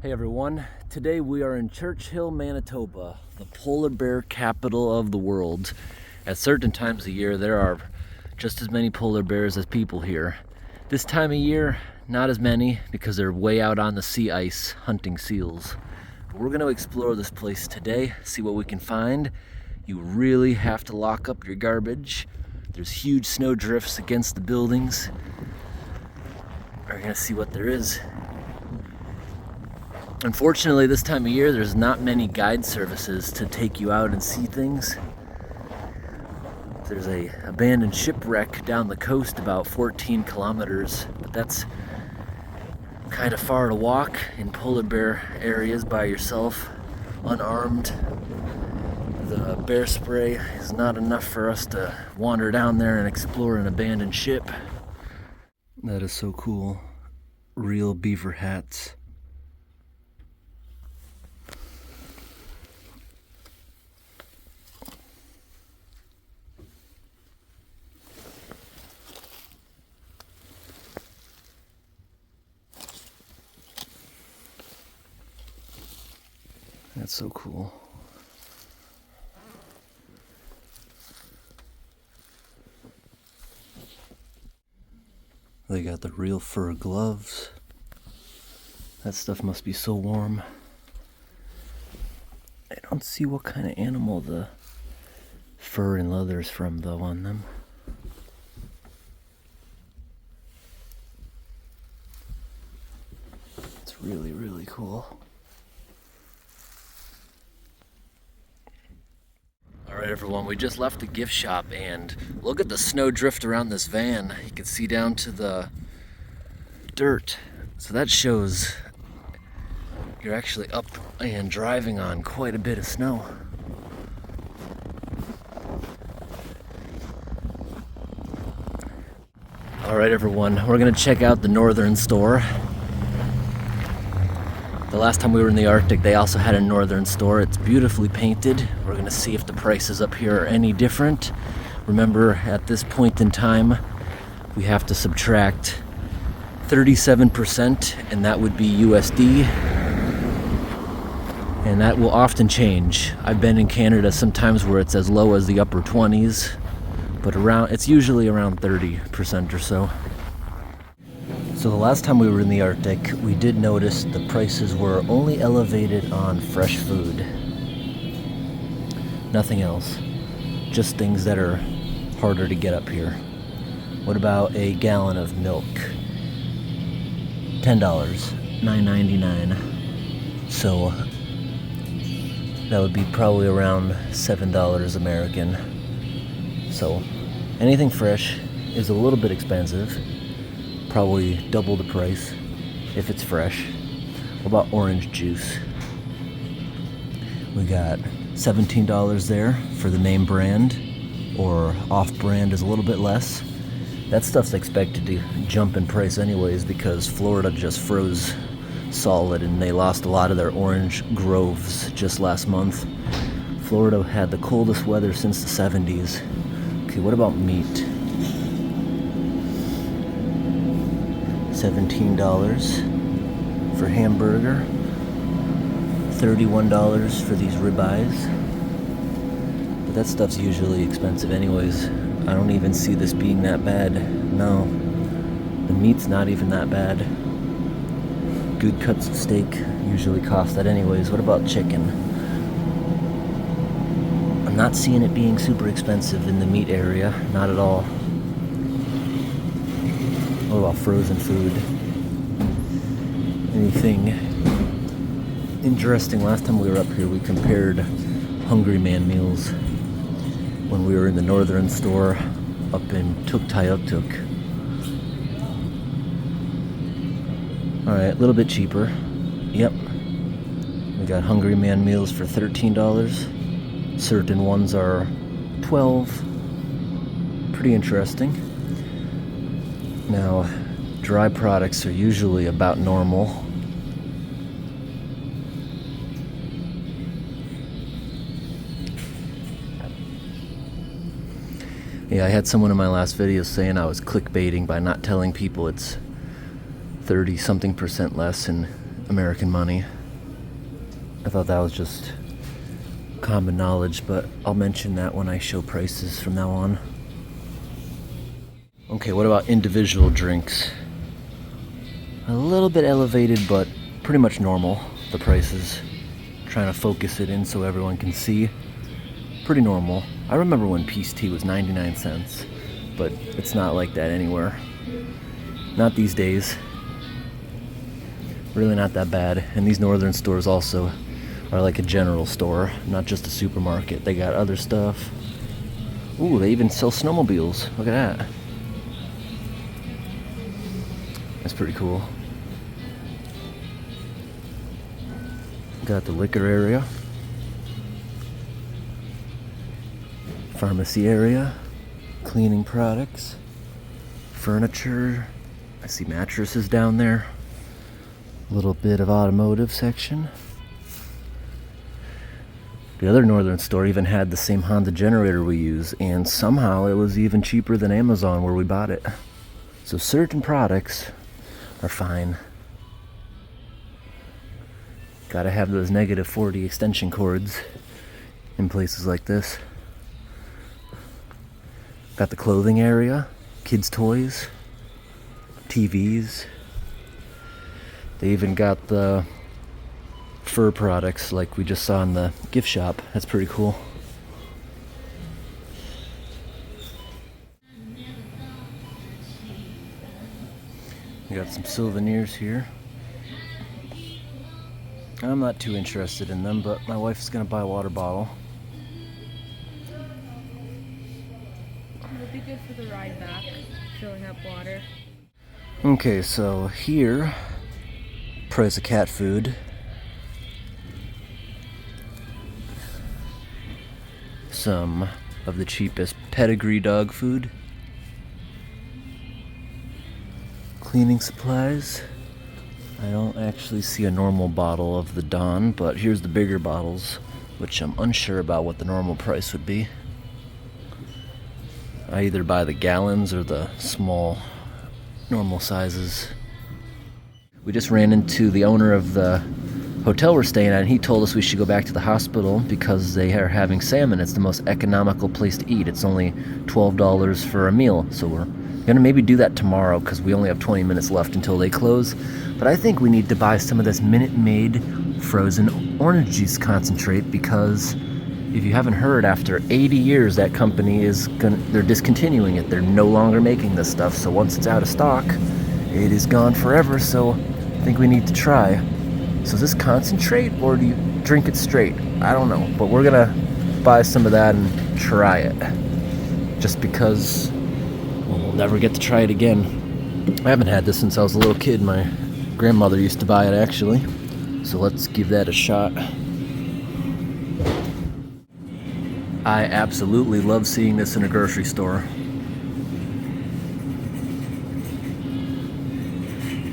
Hey everyone, today we are in Churchill, Manitoba, the polar bear capital of the world. At certain times of year, there are just as many polar bears as people here. This time of year, not as many because they're way out on the sea ice hunting seals. But we're going to explore this place today, see what we can find. You really have to lock up your garbage. There's huge snow drifts against the buildings. We're going to see what there is. Unfortunately, this time of year, there's not many guide services to take you out and see things. There's a abandoned shipwreck down the coast about 14 kilometers, but that's kind of far to walk in polar bear areas by yourself, unarmed. The bear spray is not enough for us to wander down there and explore an abandoned ship. That is so cool. Real beaver hats. That's so cool. They got the real fur gloves. That stuff must be so warm. I don't see what kind of animal the fur and leather is from though on them. It's really, really cool. Alright everyone, we just left the gift shop and look at the snow drift around this van. You can see down to the dirt. So that shows you're actually up and driving on quite a bit of snow. Alright everyone, we're gonna check out the northern store. The last time we were in the Arctic, they also had a northern store. It's beautifully painted. We're gonna see if the prices up here are any different. Remember, at this point in time, we have to subtract 37%, and that would be USD. And that will often change. I've been in Canada sometimes where it's as low as the upper 20s, but it's usually around 30% or so. So the last time we were in the Arctic, we did notice the prices were only elevated on fresh food. Nothing else. Just things that are harder to get up here. What about a gallon of milk? $10, $9.99. So that would be probably around $7 American. So anything fresh is a little bit expensive. Probably double the price if it's fresh. What about orange juice? We got $17 there for the name brand, or off-brand is a little bit less. That stuff's expected to jump in price anyways because Florida just froze solid and they lost a lot of their orange groves just last month. Florida had the coldest weather since the 70s. Okay, what about meat? $17 for hamburger, $31 for these ribeyes. But that stuff's usually expensive anyways. I don't even see this being that bad. No, the meat's not even that bad. Good cuts of steak usually cost that anyways. What about chicken? I'm not seeing it being super expensive in the meat area, not at all. What about frozen food? Anything interesting? Last time we were up here, we compared Hungry Man meals when we were in the northern store up in Tuktoyaktuk. Alright, a little bit cheaper. Yep. We got Hungry Man meals for $13. Certain ones are $12. Pretty interesting. Now, dry products are usually about normal. Yeah, I had someone in my last video saying I was clickbaiting by not telling people it's 30-something% less, and American money. I thought that was just common knowledge, but I'll mention that when I show prices from now on. Okay, what about individual drinks? A little bit elevated, but pretty much normal, the prices. Trying to focus it in so everyone can see. Pretty normal. I remember when Peace Tea was 99 cents, but it's not like that anywhere. Not these days. Really not that bad. And these northern stores also are like a general store, not just a supermarket. They got other stuff. Ooh, they even sell snowmobiles. Look at that. That's pretty cool. Got the liquor area. Pharmacy area. Cleaning products. Furniture. I see mattresses down there. A little bit of automotive section. The other northern store even had the same Honda generator we use, and somehow it was even cheaper than Amazon where we bought it. So certain products are fine. Gotta have those -40 extension cords in places like this. Got the clothing area, kids' toys, TVs. They even got the fur products like we just saw in the gift shop. That's pretty cool. We got some souvenirs here. I'm not too interested in them, but my wife's gonna buy a water bottle. It'll be good for the ride back, filling up water. Okay, so here, price of cat food. Some of the cheapest pedigree dog food. Cleaning supplies. I don't actually see a normal bottle of the Dawn, but here's the bigger bottles, which I'm unsure about what the normal price would be. I either buy the gallons or the small, normal sizes. We just ran into the owner of the hotel we're staying at, and he told us we should go back to the hospital because they are having salmon. It's the most economical place to eat. It's only $12 for a meal, so we're gonna maybe do that tomorrow because we only have 20 minutes left until they close. But I think we need to buy some of this Minute Maid frozen orange juice concentrate because if you haven't heard, after 80 years that company they're discontinuing it. They're no longer making this stuff, so once it's out of stock, it is gone forever. So I think we need to try. So is this concentrate or do you drink it straight? I don't know, but we're gonna buy some of that and try it just because we'll never get to try it again. I haven't had this since I was a little kid. My grandmother used to buy it actually, so let's give that a shot. I absolutely love seeing this in a grocery store.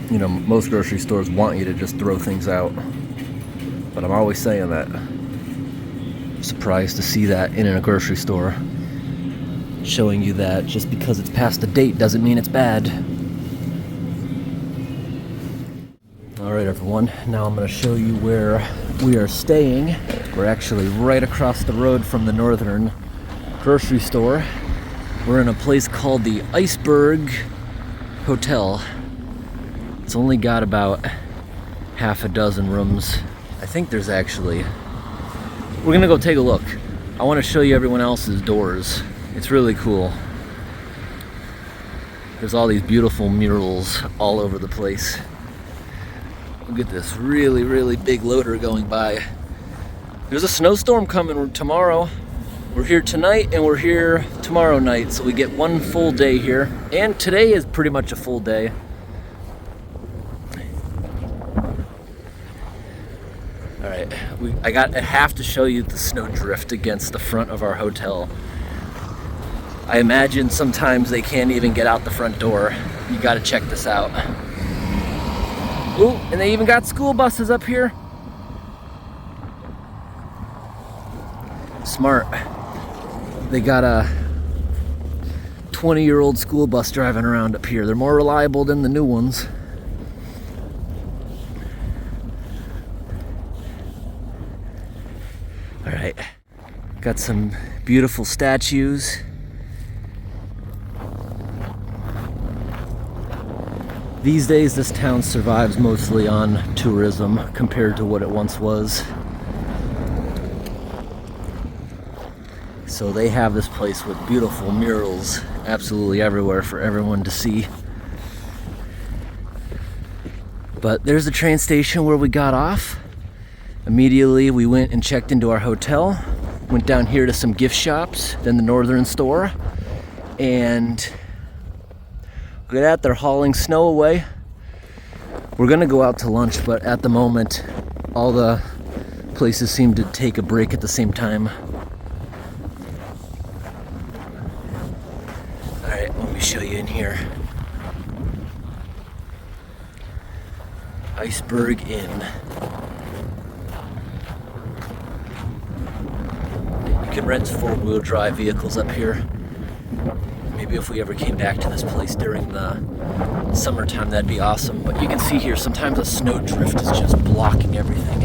You know, most grocery stores want you to just throw things out, but I'm always saying that. I'm surprised to see that in a grocery store, showing you that just because it's past the date doesn't mean it's bad. Alright everyone, now I'm going to show you where we are staying. We're actually right across the road from the northern grocery store. We're in a place called the Iceberg Hotel. It's only got about half a dozen rooms. I think there's actually... We're gonna go take a look. I want to show you everyone else's doors. It's really cool. There's all these beautiful murals all over the place. Look at this really, really big loader going by. There's a snowstorm coming tomorrow. We're here tonight and we're here tomorrow night, so we get one full day here. And today is pretty much a full day. Alright, I have to show you the snowdrift against the front of our hotel. I imagine sometimes they can't even get out the front door. You gotta check this out. Ooh, and they even got school buses up here. Smart. They got a 20-year-old school bus driving around up here. They're more reliable than the new ones. All right, got some beautiful statues. These days, this town survives mostly on tourism compared to what it once was. So they have this place with beautiful murals absolutely everywhere for everyone to see. But there's the train station where we got off. Immediately we went and checked into our hotel, went down here to some gift shops, then the Northern store, and look at that, they're hauling snow away. We're gonna go out to lunch, but at the moment, all the places seem to take a break at the same time. All right, let me show you in here. Iceberg Inn. You can rent four-wheel drive vehicles up here. Maybe if we ever came back to this place during the summertime, that'd be awesome. But you can see here, sometimes a snowdrift is just blocking everything.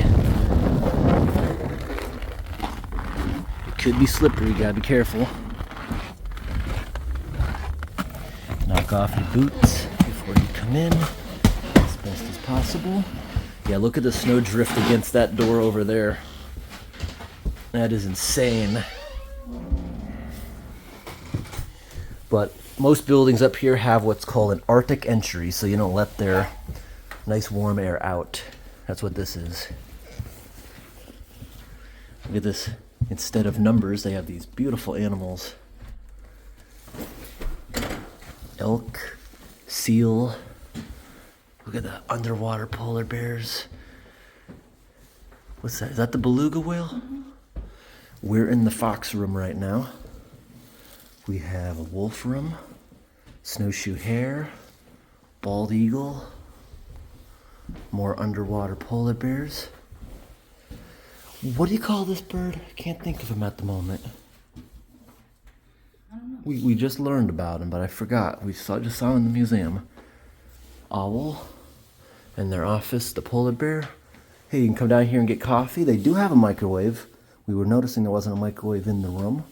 It could be slippery, you gotta be careful. Knock off your boots before you come in as best as possible. Yeah, look at the snowdrift against that door over there. That is insane. But most buildings up here have what's called an Arctic entry, so you don't let their nice warm air out. That's what this is. Look at this. Instead of numbers, they have these beautiful animals. Elk, seal. Look at the underwater polar bears. What's that? Is that the beluga whale? Mm-hmm. We're in the fox room right now. We have a wolf room, snowshoe hare, bald eagle, more underwater polar bears. What do you call this bird? I can't think of him at the moment. I don't know. We just learned about him, but I forgot. Just saw him in the museum. Owl. In their office, the polar bear. Hey, you can come down here and get coffee. They do have a microwave. We were noticing there wasn't a microwave in the room.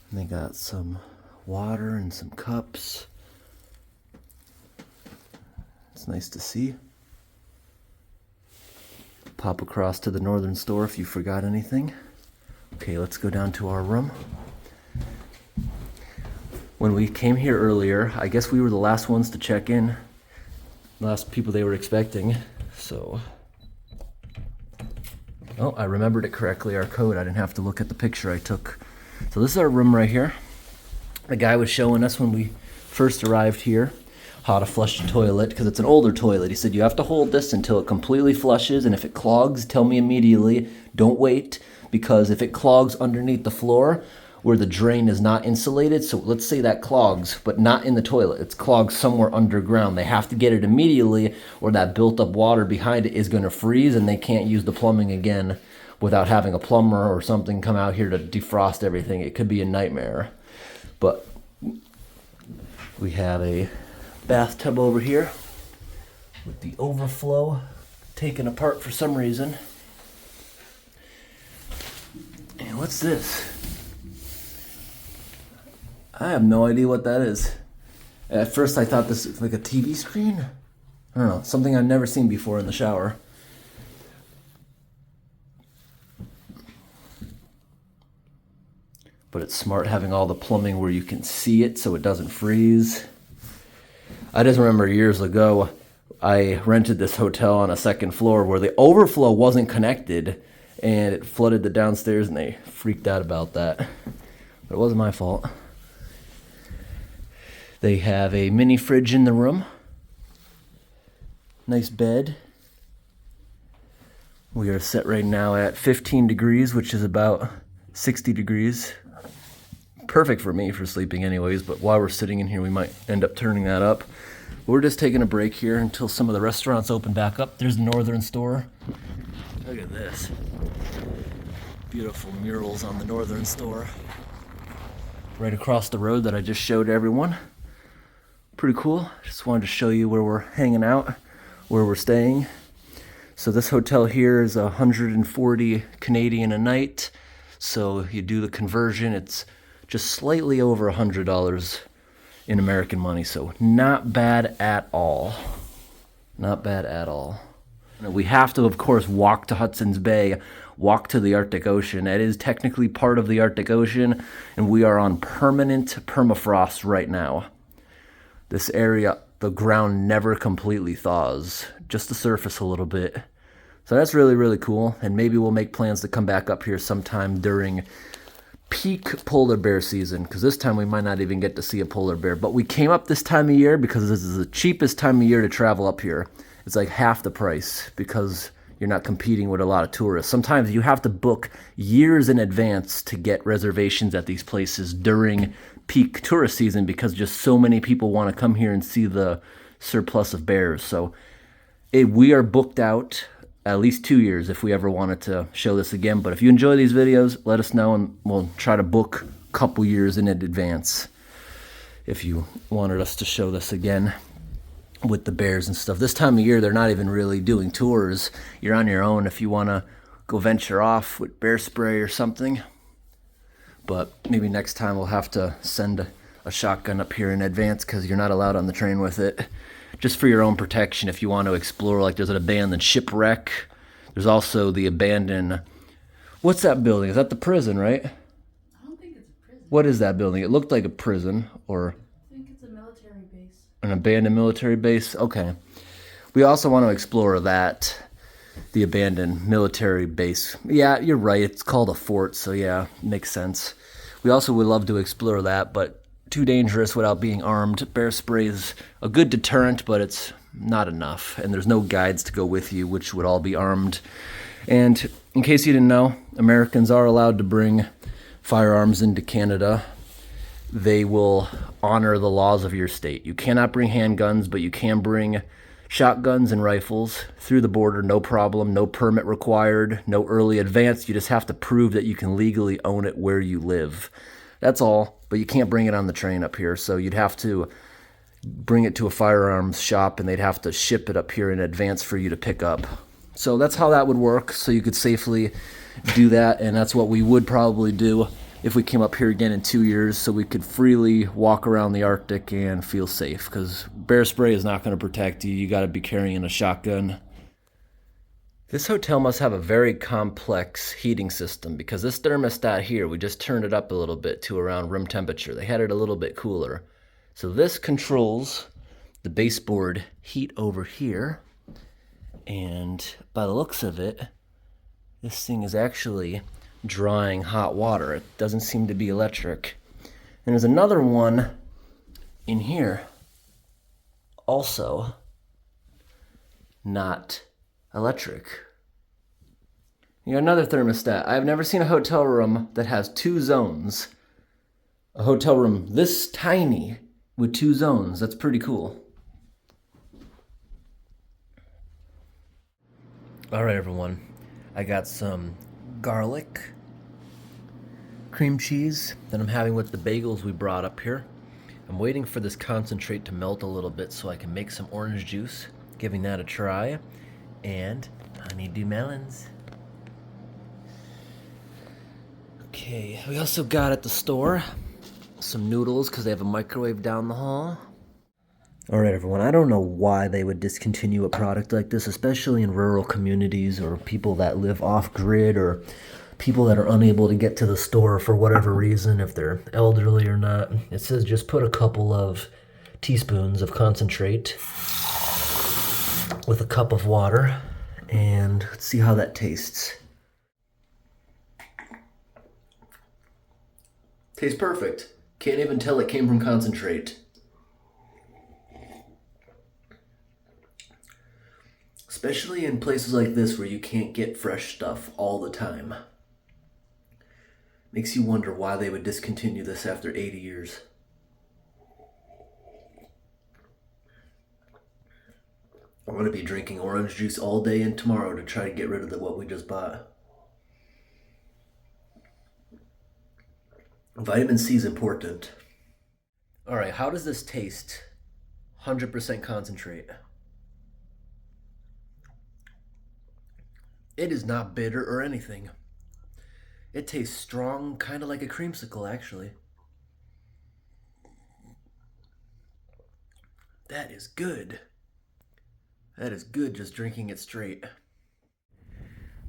And they got some water and some cups. It's nice to see. Pop across to the Northern store if you forgot anything. Okay, let's go down to our room. When we came here earlier, I guess we were the last ones to check in. Last people they were expecting, so. Oh, I remembered it correctly, our code. I didn't have to look at the picture I took. So this is our room right here. The guy was showing us when we first arrived here how to flush the toilet, because it's an older toilet. He said you have to hold this until it completely flushes, and if it clogs, tell me immediately. Don't wait, because if it clogs underneath the floor where the drain is not insulated, so let's say that clogs, but not in the toilet, it's clogged somewhere underground. They have to get it immediately, or that built up water behind it is going to freeze, and they can't use the plumbing again without having a plumber or something come out here to defrost everything. It could be a nightmare. But we have a bathtub over here with the overflow taken apart for some reason. And what's this? I have no idea what that is. At first I thought this was like a TV screen. I don't know, something I've never seen before in the shower. But it's smart having all the plumbing where you can see it so it doesn't freeze. I just remember years ago, I rented this hotel on a second floor where the overflow wasn't connected and it flooded the downstairs and they freaked out about that. But it wasn't my fault. They have a mini fridge in the room. Nice bed. We are set right now at 15 degrees, which is about 60 degrees. Perfect for me for sleeping anyways, but while we're sitting in here, we might end up turning that up. We're just taking a break here until some of the restaurants open back up. There's the Northern store. Look at this. Beautiful murals on the Northern store. Right across the road that I just showed everyone. Pretty cool. Just wanted to show you where we're hanging out, where we're staying. So this hotel here is 140 Canadian a night. So you do the conversion, it's just slightly over $100 in American money. So not bad at all. Not bad at all. We have to, of course, walk to Hudson's Bay, walk to the Arctic Ocean. It is technically part of the Arctic Ocean, and we are on permanent permafrost right now. This area, the ground never completely thaws, just the surface a little bit. So that's really, really cool, and maybe we'll make plans to come back up here sometime during peak polar bear season, because this time we might not even get to see a polar bear. But we came up this time of year because this is the cheapest time of year to travel up here. It's like half the price because you're not competing with a lot of tourists. Sometimes you have to book years in advance to get reservations at these places during peak tourist season because just so many people want to come here and see the surplus of bears. So we are booked out at least 2 years if we ever wanted to show this again. But if you enjoy these videos, let us know and we'll try to book a couple years in advance if you wanted us to show this again with the bears and stuff. This time of year, they're not even really doing tours. You're on your own if you want to go venture off with bear spray or something. But maybe next time we'll have to send a shotgun up here in advance because you're not allowed on the train with it. Just for your own protection if you want to explore. Like there's an abandoned shipwreck. There's also the abandoned... What's that building? Is that the prison, right? I don't think it's a prison. What is that building? It looked like a prison or... I think it's a military base. An abandoned military base? Okay. We also want to explore that, the abandoned military base. Yeah, you're right. It's called a fort, so yeah, makes sense. We also would love to explore that, but too dangerous without being armed. Bear spray is a good deterrent, but it's not enough. And there's no guides to go with you, which would all be armed. And in case you didn't know, Americans are allowed to bring firearms into Canada. They will honor the laws of your state. You cannot bring handguns, but you can bring shotguns and rifles through the border, no problem, no permit required, no early advance. You just have to prove that you can legally own it where you live. That's all, but you can't bring it on the train up here, so you'd have to bring it to a firearms shop and they'd have to ship it up here in advance for you to pick up. So that's how that would work, so you could safely do that, and that's what we would probably do if we came up here again in 2 years, so we could freely walk around the Arctic and feel safe, because bear spray is not going to protect you. You got to be carrying a shotgun. This hotel must have a very complex heating system, because this thermostat here, we just turned it up a little bit to around room temperature. They had it a little bit cooler. So this controls the baseboard heat over here, and by the looks of it, this thing is actually drawing hot water. It doesn't seem to be electric. And there's another one in here, also not electric. You got another thermostat. I've never seen a hotel room that has 2 zones. A hotel room this tiny with 2 zones. That's pretty cool. All right, everyone. I got some garlic cream cheese that I'm having with the bagels we brought up here. I'm waiting for this concentrate to melt a little bit so I can make some orange juice, giving that a try, and honeydew melons. Okay, we also got at the store some noodles because they have a microwave down the hall. Alright everyone, I don't know why they would discontinue a product like this, especially in rural communities or people that live off-grid or people that are unable to get to the store for whatever reason, if they're elderly or not. It says just put a couple of teaspoons of concentrate with a cup of water, and let's see how that tastes. Tastes perfect. Can't even tell it came from concentrate. Especially in places like this where you can't get fresh stuff all the time. Makes you wonder why they would discontinue this after 80 years. I'm going to be drinking orange juice all day and tomorrow to try to get rid of what we just bought. Vitamin C is important. Alright, how does this taste? 100% concentrate. It is not bitter or anything. It tastes strong, kind of like a creamsicle, actually. That is good. That is good just drinking it straight.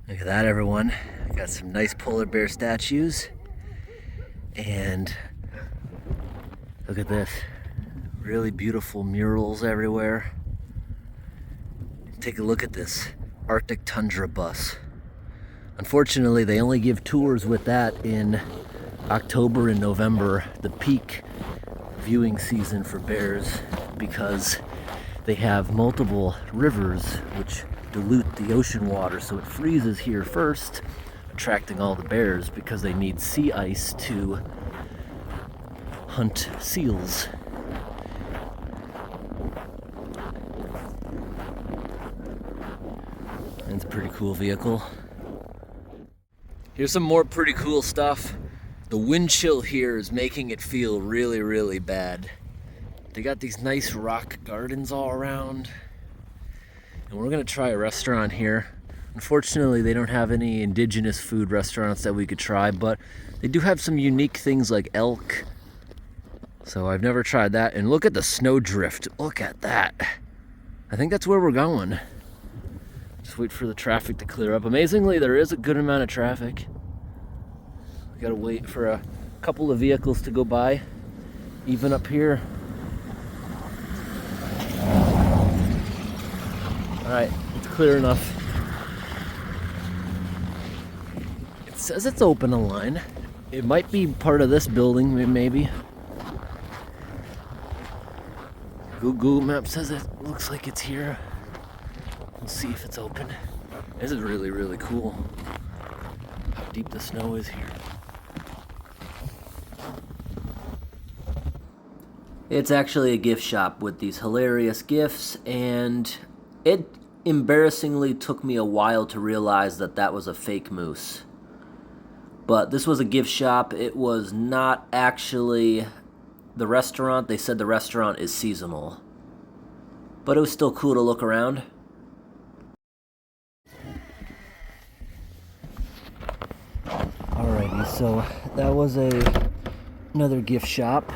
Look at that, everyone. Got some nice polar bear statues. And look at this. Really beautiful murals everywhere. Take a look at this Arctic tundra bus. Unfortunately, they only give tours with that in October and November, the peak viewing season for bears, because they have multiple rivers which dilute the ocean water, so it freezes here first, attracting all the bears because they need sea ice to hunt seals. It's a pretty cool vehicle. Here's some more pretty cool stuff. The wind chill here is making it feel really, really bad. They got these nice rock gardens all around. And we're gonna try a restaurant here. Unfortunately, they don't have any indigenous food restaurants that we could try, but they do have some unique things like elk. So I've never tried that. And look at the snowdrift. Look at that. I think that's where we're going. Just wait for the traffic to clear up. Amazingly, there is a good amount of traffic. We gotta wait for a couple of vehicles to go by, even up here. All right, it's clear enough. It says it's open a line. It might be part of this building, maybe. Google Maps says it looks like it's here. We'll see if it's open. This is really, really cool. How deep the snow is here. It's actually a gift shop with these hilarious gifts, and it embarrassingly took me a while to realize that that was a fake moose. But this was a gift shop. It was not actually the restaurant. They said the restaurant is seasonal. But it was still cool to look around. Alrighty, so that was another gift shop.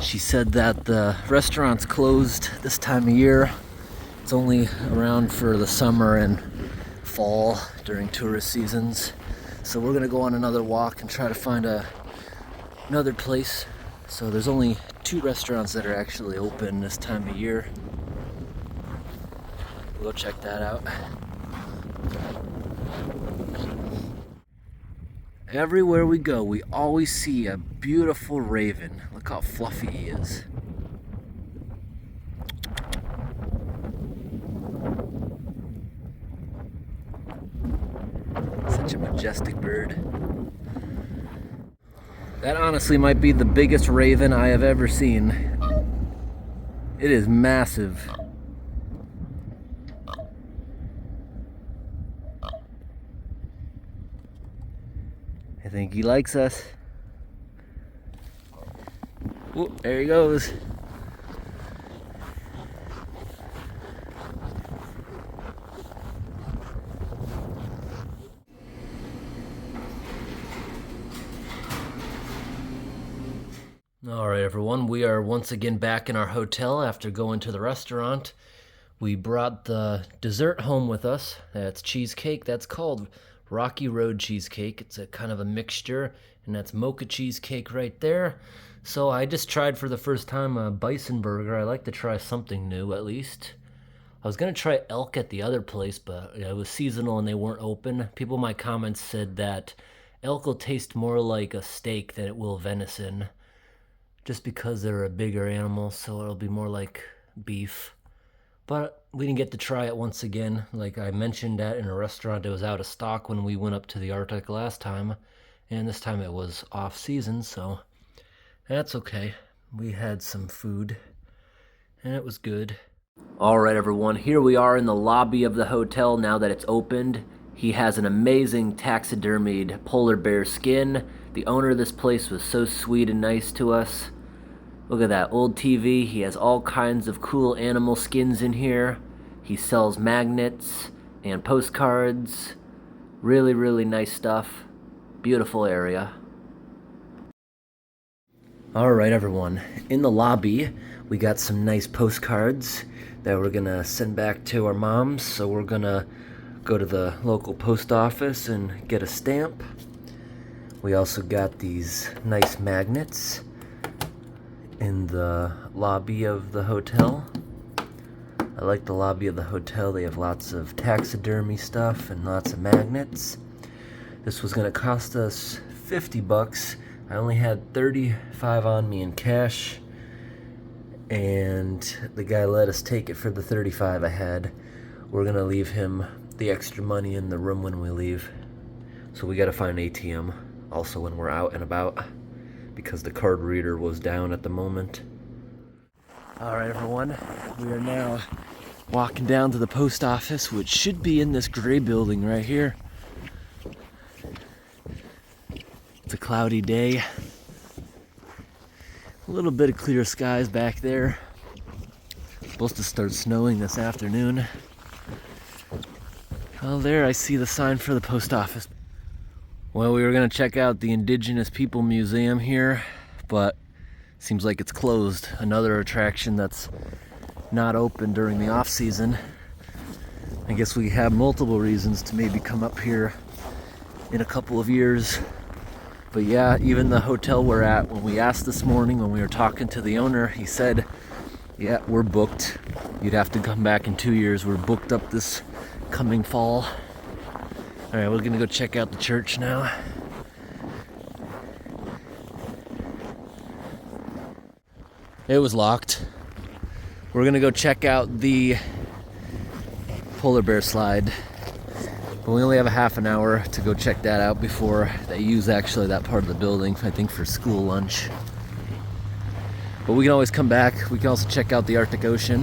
She said that the restaurant's closed this time of year. It's only around for the summer and fall during tourist seasons. So we're gonna go on another walk and try to find another place. So there's only 2 restaurants that are actually open this time of year. We'll go check that out. Everywhere we go, we always see a beautiful raven. Look how fluffy he is. Such a majestic bird. That honestly might be the biggest raven I have ever seen. It is massive. I think he likes us. Oh, there he goes. All right, everyone, we are once again back in our hotel after going to the restaurant. We brought the dessert home with us. That's cheesecake. That's called Rocky Road cheesecake. It's a kind of a mixture, and that's mocha cheesecake right there. So I just tried for the first time a bison burger. I like to try something new at least. I was gonna try elk at the other place, but it was seasonal and they weren't open. People in my comments said that elk will taste more like a steak than it will venison, just because they're a bigger animal, so it'll be more like beef. But we didn't get to try it once again. Like I mentioned that in a restaurant, it was out of stock when we went up to the Arctic last time, and this time it was off season, so that's okay. We had some food, and it was good. All right, everyone, here we are in the lobby of the hotel now that it's opened. He has an amazing taxidermied polar bear skin. The owner of this place was so sweet and nice to us. Look at that old TV. He has all kinds of cool animal skins in here. He sells magnets and postcards. Really, really nice stuff. Beautiful area. All right, everyone. In the lobby, we got some nice postcards that we're gonna send back to our moms. So we're gonna go to the local post office and get a stamp. We also got these nice magnets in the lobby of the hotel. I like the lobby of the hotel. They have lots of taxidermy stuff and lots of magnets. This was gonna cost us 50 bucks. I only had 35 on me in cash, and the guy let us take it for the 35 I had. We're gonna leave him the extra money in the room when we leave. So we gotta find an ATM also when we're out and about, because the card reader was down at the moment. All right, everyone, we are now walking down to the post office, which should be in this gray building right here. It's a cloudy day. A little bit of clear skies back there. It's supposed to start snowing this afternoon. Well, there I see the sign for the post office. Well, we were gonna check out the Indigenous People Museum here, but seems like it's closed. Another attraction that's not open during the off season. I guess we have multiple reasons to maybe come up here in a couple of years. But yeah, even the hotel we're at, when we asked this morning, when we were talking to the owner, he said, yeah, we're booked. You'd have to come back in 2 years. We're booked up this coming fall. All right, we're gonna go check out the church now. It was locked. We're gonna go check out the polar bear slide. But we only have a half an hour to go check that out before they use actually that part of the building, I think, for school lunch. But we can always come back. We can also check out the Arctic Ocean.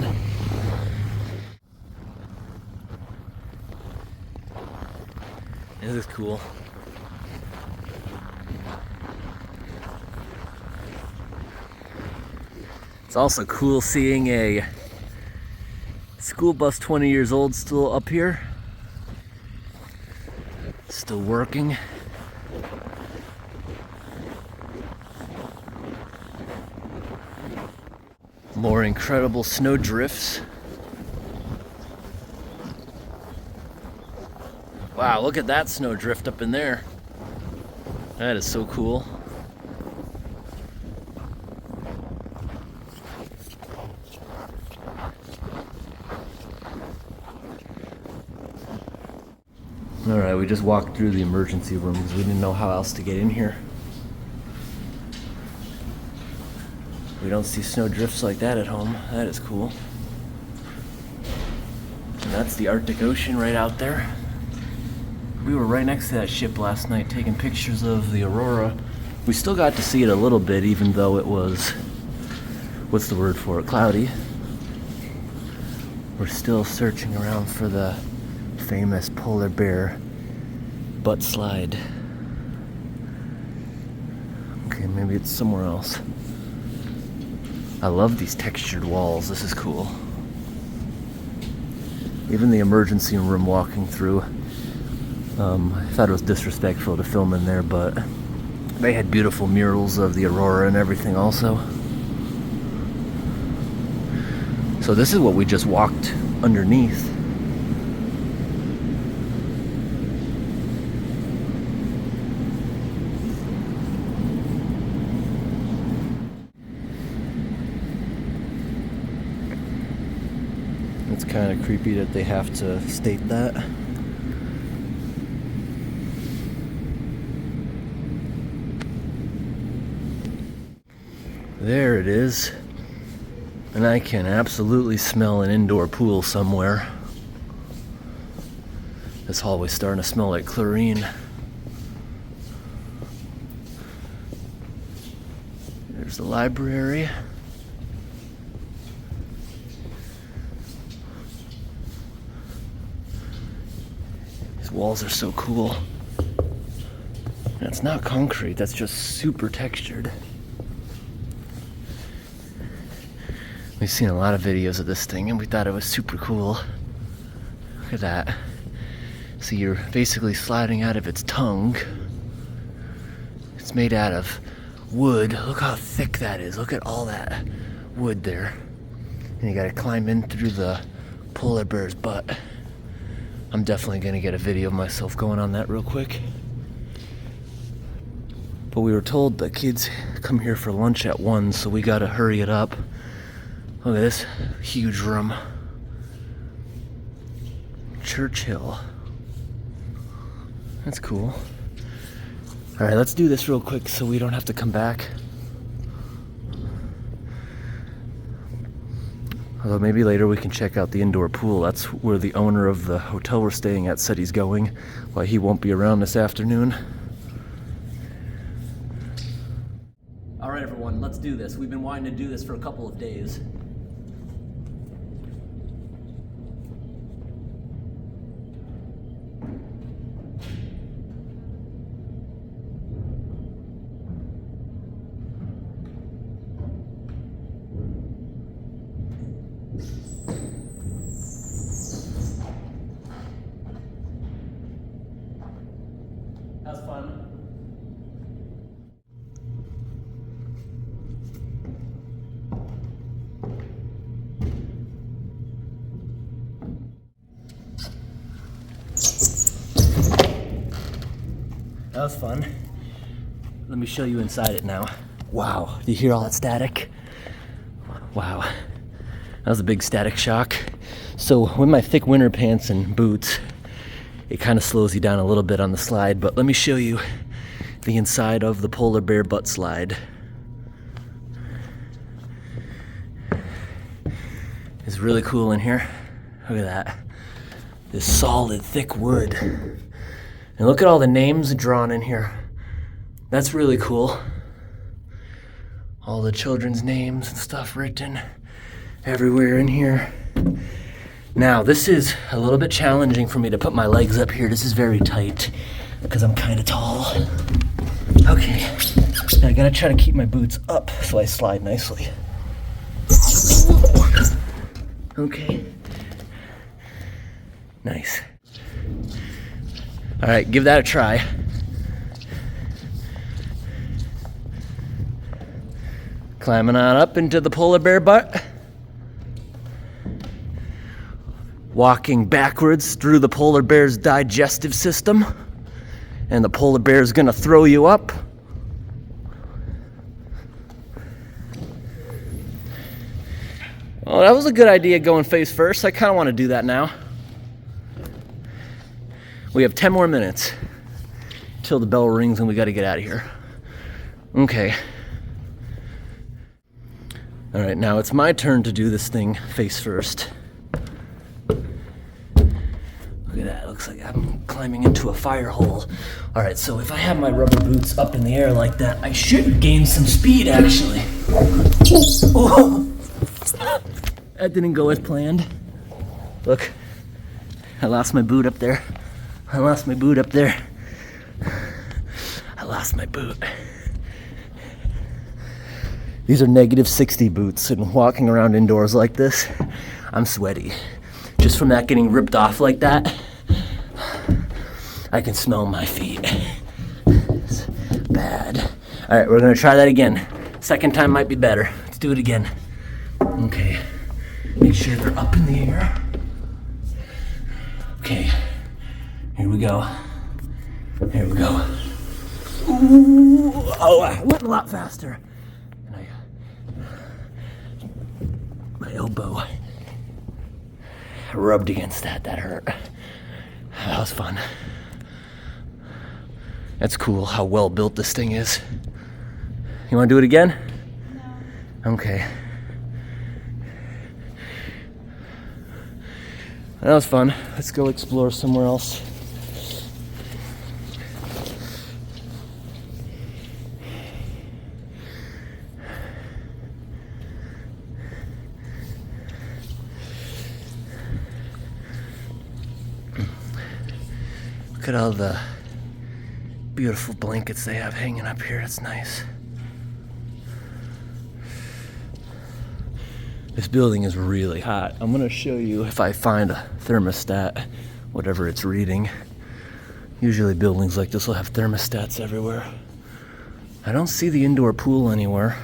This is cool. It's also cool seeing a school bus 20 years old still up here. Still working. More incredible snow drifts. Wow, look at that snow drift up in there. That is so cool. Alright, we just walked through the emergency room because we didn't know how else to get in here. We don't see snow drifts like that at home. That is cool. And that's the Arctic Ocean right out there. We were right next to that ship last night taking pictures of the Aurora. We still got to see it a little bit, even though it was, what's the word for it, cloudy. We're still searching around for the famous polar bear butt slide. Okay, maybe it's somewhere else. I love these textured walls. This is cool. Even the emergency room walking through. I thought it was disrespectful to film in there, but they had beautiful murals of the Aurora and everything also. So this is what we just walked underneath. It's kind of creepy that they have to state that. There it is. And I can absolutely smell an indoor pool somewhere. This hallway's starting to smell like chlorine. There's the library. These walls are so cool. That's not concrete, that's just super textured. We've seen a lot of videos of this thing and we thought it was super cool. Look at that. So you're basically sliding out of its tongue. It's made out of wood. Look how thick that is. Look at all that wood there. And you gotta climb in through the polar bear's butt. I'm definitely gonna get a video of myself going on that real quick. But we were told the kids come here for lunch at 1, so we gotta hurry it up. Look at this huge room. Churchill. That's cool. All right, let's do this real quick so we don't have to come back. Although maybe later we can check out the indoor pool. That's where the owner of the hotel we're staying at said he's going, why he won't be around this afternoon. All right, everyone, let's do this. We've been wanting to do this for a couple of days. That was fun. That was fun. Let me show you inside it now. Wow, do you hear all that static? Wow, that was a big static shock. So with my thick winter pants and boots, it kind of slows you down a little bit on the slide, but let me show you the inside of the polar bear butt slide. It's really cool in here. Look at that. This solid, thick wood. And look at all the names drawn in here. That's really cool. All the children's names and stuff written everywhere in here. Now, this is a little bit challenging for me to put my legs up here. This is very tight because I'm kind of tall. Okay, now I gotta try to keep my boots up so I slide nicely. Okay. Nice. All right, give that a try. Climbing on up into the polar bear butt. Walking backwards through the polar bear's digestive system. And the polar bear is gonna throw you up. Oh, that was a good idea going face first. I kind of want to do that now. We have 10 more minutes till the bell rings and we got to get out of here. Okay. All right, now it's my turn to do this thing face first. Look at that, it looks like I'm climbing into a fire hole. All right, so if I have my rubber boots up in the air like that, I should gain some speed actually. Oh, that didn't go as planned. Look, I lost my boot up there. I lost my boot. These are -60 boots, and walking around indoors like this, I'm sweaty. Just from that getting ripped off like that, I can smell my feet. It's bad. All right, we're gonna try that again. Second time might be better. Let's do it again. Okay, make sure they're up in the air. Okay, here we go. Here we go. Ooh, oh, I went a lot faster. And my elbow rubbed against that hurt. That was fun. That's cool how well built this thing is. You wanna do it again? No. Okay. That was fun. Let's go explore somewhere else. Look at all the beautiful blankets they have hanging up here. It's nice. This building is really hot. I'm gonna show you if I find a thermostat, whatever it's reading. Usually buildings like this will have thermostats everywhere. I don't see the indoor pool anywhere.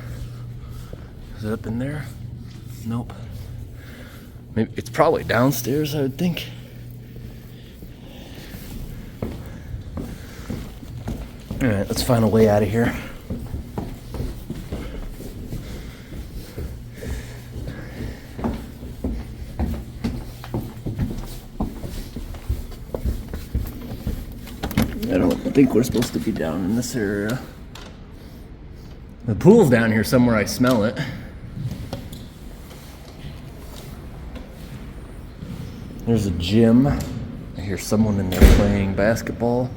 Is it up in there? Nope. Maybe it's probably downstairs, I would think. Alright, let's find a way out of here. I don't think we're supposed to be down in this area. The pool's down here somewhere, I smell it. There's a gym. I hear someone in there playing basketball.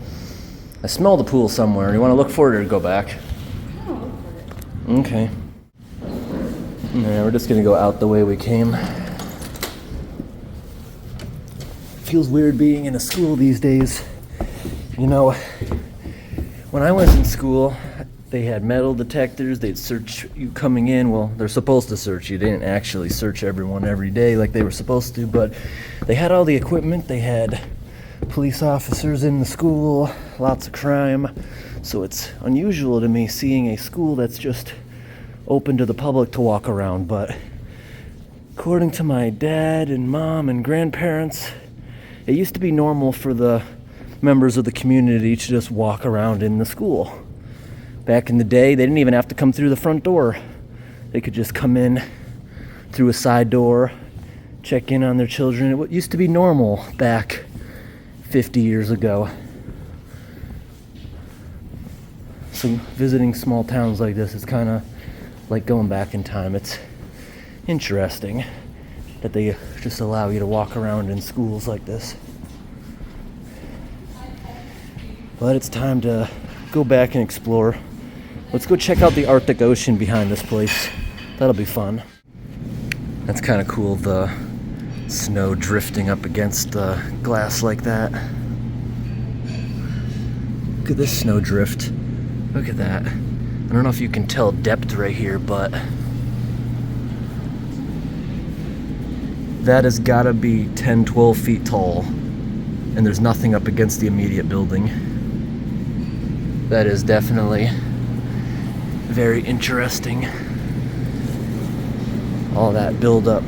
I smell the pool somewhere. You want to look for it or go back? I'll look for it. Okay. Yeah, we're just gonna go out the way we came. Feels weird being in a school these days. You know, when I was in school, they had metal detectors. They'd search you coming in. Well, they're supposed to search you. They didn't actually search everyone every day like they were supposed to, but they had all the equipment. They had police officers in the school, lots of crime. So it's unusual to me seeing a school that's just open to the public to walk around. But according to my dad and mom and grandparents, it used to be normal for the members of the community to just walk around in the school. Back in the day, they didn't even have to come through the front door. They could just come in through a side door, check in on their children. It used to be normal back 50 years ago. So visiting small towns like this is kind of like going back in time. It's interesting that they just allow you to walk around in schools like this. But it's time to go back and explore. Let's go check out the Arctic Ocean behind this place. That'll be fun. That's kind of cool, the snow drifting up against the glass like that. Look at this snow drift. Look at that. I don't know if you can tell depth right here, but that has gotta be 10, 12 feet tall. And there's nothing up against the immediate building. That is definitely very interesting. All that build up.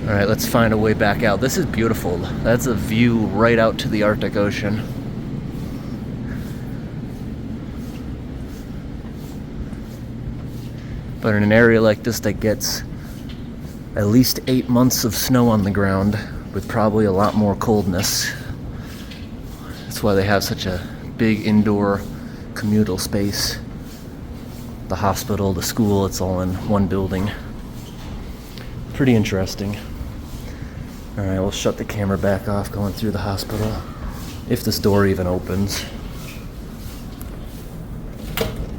All right, let's find a way back out. This is beautiful. That's a view right out to the Arctic Ocean. But in an area like this that gets at least 8 months of snow on the ground with probably a lot more coldness. That's why they have such a big indoor communal space. The hospital, the school, it's all in one building. Pretty interesting. All right, we'll shut the camera back off going through the hospital, if this door even opens.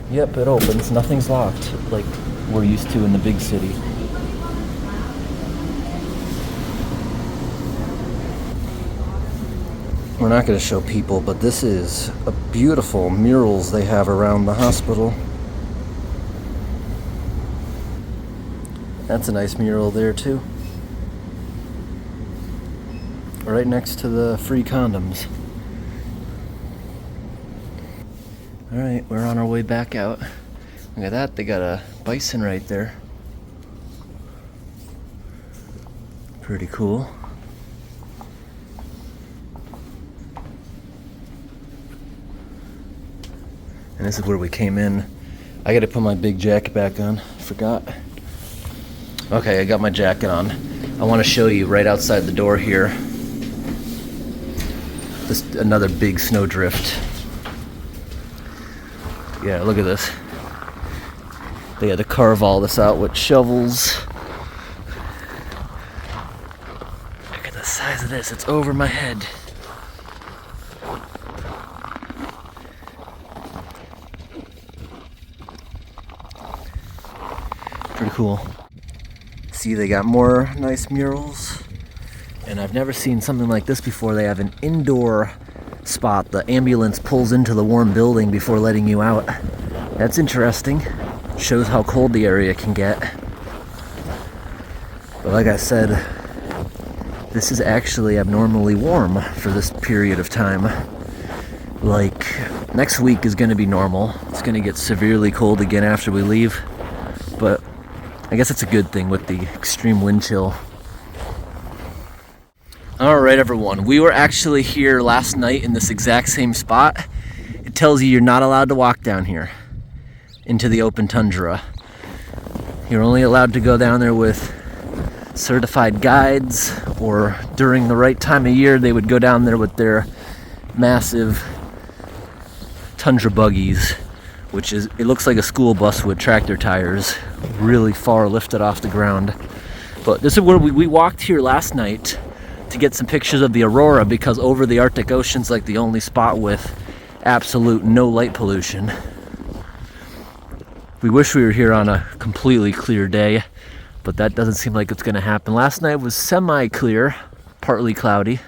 Yep, it opens. Nothing's locked like we're used to in the big city. We're not going to show people, but this is a beautiful murals they have around the hospital. That's a nice mural there too. Right next to the free condoms. Alright, we're on our way back out. Look at that, they got a bison right there. Pretty cool. And this is where we came in. I gotta put my big jacket back on. Forgot. Okay, I got my jacket on. I want to show you right outside the door here. This another big snowdrift. Yeah, look at this. They had to carve all this out with shovels. Look at the size of this. It's over my head. Pretty cool. See, they got more nice murals. And I've never seen something like this before. They have an indoor spot. The ambulance pulls into the warm building before letting you out. That's interesting. Shows how cold the area can get. But like I said, this is actually abnormally warm for this period of time. Like, next week is going to be normal. It's going to get severely cold again after we leave, but I guess it's a good thing with the extreme wind chill. All right, everyone, we were actually here last night in this exact same spot. It tells you you're not allowed to walk down here into the open tundra. You're only allowed to go down there with certified guides, or during the right time of year, they would go down there with their massive tundra buggies, which is, it looks like a school bus with tractor tires, really far lifted off the ground. But this is where we walked here last night to get some pictures of the Aurora, because over the Arctic Ocean's like the only spot with absolute no light pollution. We wish we were here on a completely clear day, but that doesn't seem like it's gonna happen. Last night was semi-clear, partly cloudy.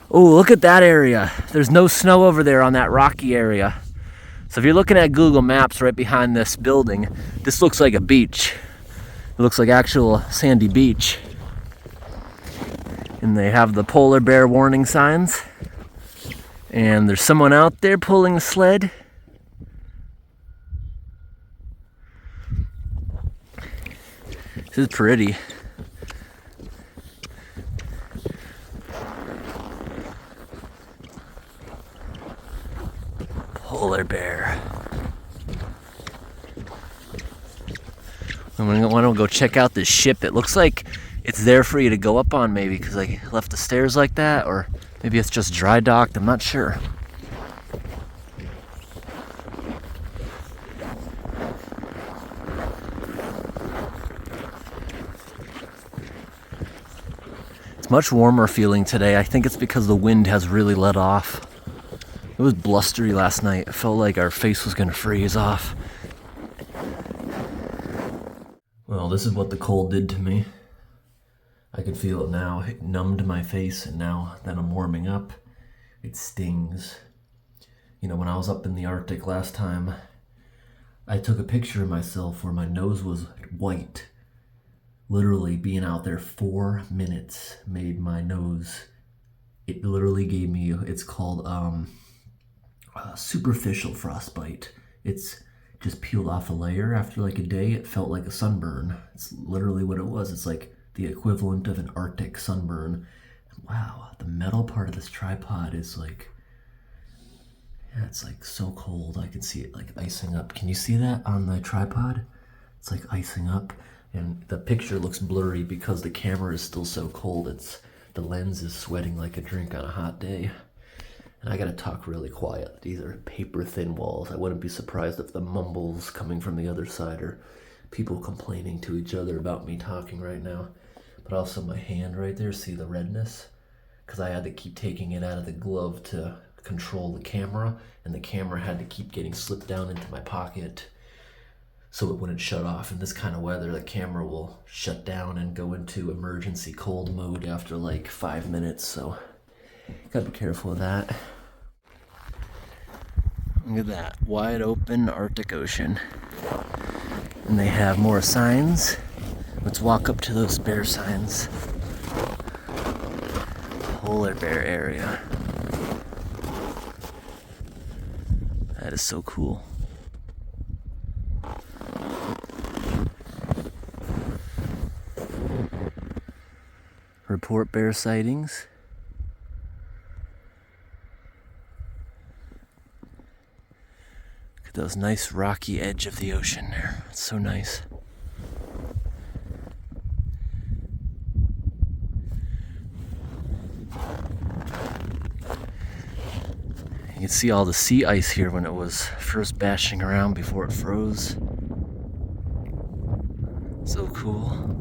Oh, look at that area. There's no snow over there on that rocky area. So if you're looking at Google Maps right behind this building, this looks like a beach. It looks like actual sandy beach. And they have the polar bear warning signs. And there's someone out there pulling a sled. This is pretty. Polar bear. I'm gonna want to go check out this ship. It looks like it's there for you to go up on, maybe because I left the stairs like that, or maybe it's just dry docked. I'm not sure. It's much warmer feeling today. I think it's because the wind has really let off. It was blustery last night. It felt like our face was gonna freeze off. Well, this is what the cold did to me. I can feel it now. It numbed my face, and now that I'm warming up, it stings. You know, when I was up in the Arctic last time, I took a picture of myself where my nose was white. Literally being out there 4 minutes made my nose, it literally gave me, it's called superficial frostbite. It's just peeled off a layer. After like a day, it felt like a sunburn. It's literally what it was. It's like the equivalent of an Arctic sunburn. Wow, the metal part of this tripod is like, yeah, it's like so cold. I can see it like icing up. Can you see that on the tripod? It's like icing up, and the picture looks blurry because the camera is still so cold. The lens is sweating like a drink on a hot day. And I gotta talk really quiet. These are paper thin walls. I wouldn't be surprised if the mumbles coming from the other side are people complaining to each other about me talking right now. But also my hand right there, see the redness? Because I had to keep taking it out of the glove to control the camera, and the camera had to keep getting slipped down into my pocket so it wouldn't shut off. In this kind of weather, the camera will shut down and go into emergency cold mode after like 5 minutes, so gotta be careful of that. Look at that, wide open Arctic Ocean. And they have more signs. Let's walk up to those bear signs. Polar bear area. That is so cool. Report bear sightings. Look at those nice rocky edge of the ocean there. It's so nice. You can see all the sea ice here when it was first bashing around before it froze. So cool.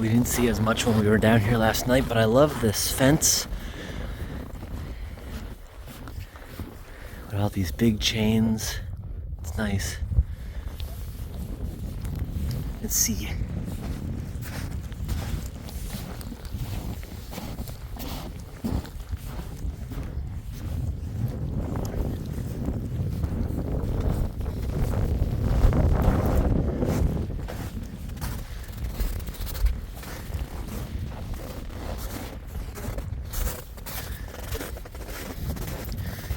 We didn't see as much when we were down here last night, but I love this fence. With all these big chains. It's nice. Let's see.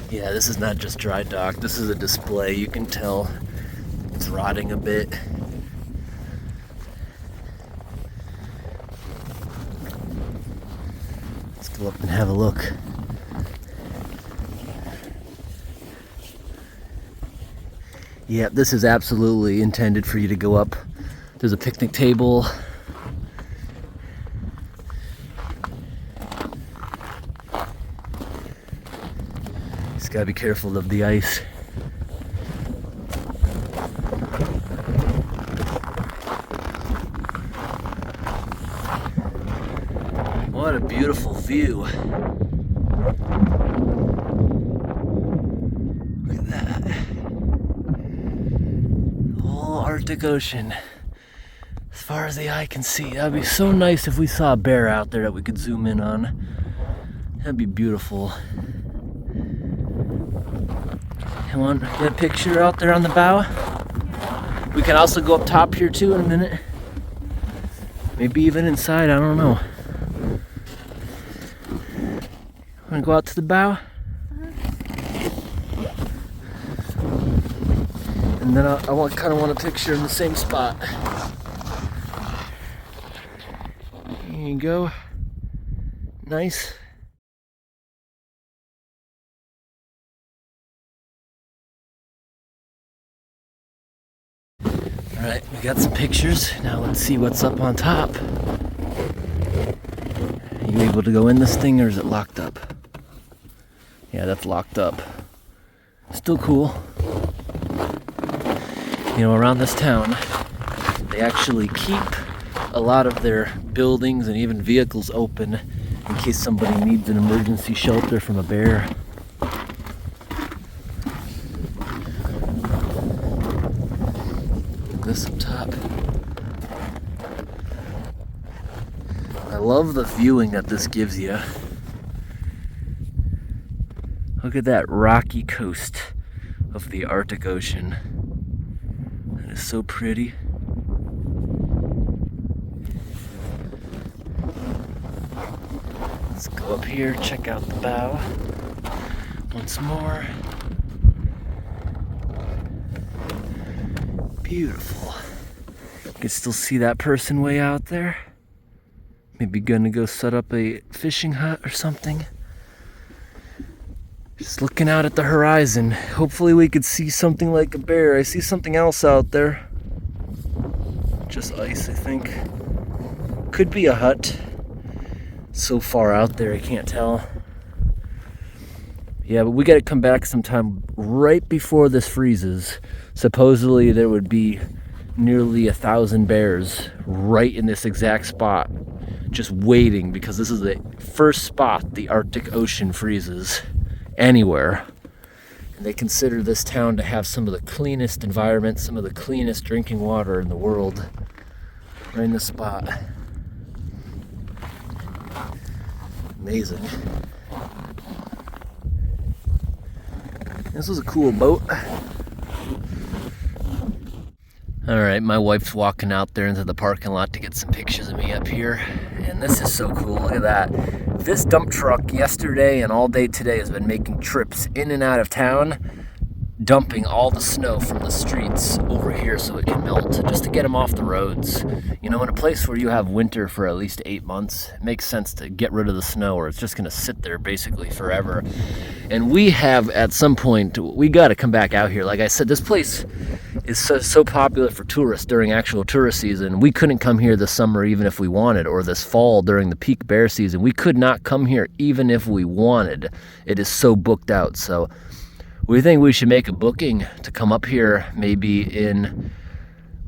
Yeah, this is not just dry dock, this is a display. You can tell it's rotting a bit. Let's go up and have a look. Yeah, this is absolutely intended for you to go up. There's a picnic table. Just gotta be careful of the ice. What a beautiful view. Look at that. Whole Arctic Ocean. As far as the eye can see. That'd be so nice if we saw a bear out there that we could zoom in on. That'd be beautiful. Come on, get a picture out there on the bow. We can also go up top here too in a minute. Maybe even inside, I don't know. Wanna go out to the bow? And then I kind of want a picture in the same spot. There you go. Nice. Alright, we got some pictures. Now let's see what's up on top. Are you able to go in this thing or is it locked up? Yeah, that's locked up. Still cool. You know, around this town, they actually keep a lot of their buildings and even vehicles open in case somebody needs an emergency shelter from a bear. This up top. I love the viewing that this gives you. Look at that rocky coast of the Arctic Ocean. That is so pretty. Let's go up here, check out the bow once more. Beautiful. You can still see that person way out there. Maybe gonna go set up a fishing hut or something. Just looking out at the horizon. Hopefully we could see something like a bear. I see something else out there. Just ice, I think. Could be a hut. So far out there, I can't tell. Yeah, but we gotta come back sometime right before this freezes. Supposedly there would be nearly 1,000 bears right in this exact spot, just waiting, because this is the first spot the Arctic Ocean freezes anywhere. And they consider this town to have some of the cleanest environment, some of the cleanest drinking water in the world, right in this spot. Amazing. This was a cool boat. Alright, my wife's walking out there into the parking lot to get some pictures of me up here. And this is so cool, look at that. This dump truck yesterday and all day today has been making trips in and out of town, dumping all the snow from the streets over here so it can melt, just to get them off the roads. You know, in a place where you have winter for at least 8 months, it makes sense to get rid of the snow or it's just gonna sit there basically forever. And we have, at some point, we gotta come back out here. Like I said, this place is so popular for tourists during actual tourist season. We couldn't come here this summer even if we wanted, or this fall during the peak bear season. We could not come here even if we wanted. It is so booked out. So we think we should make a booking to come up here maybe in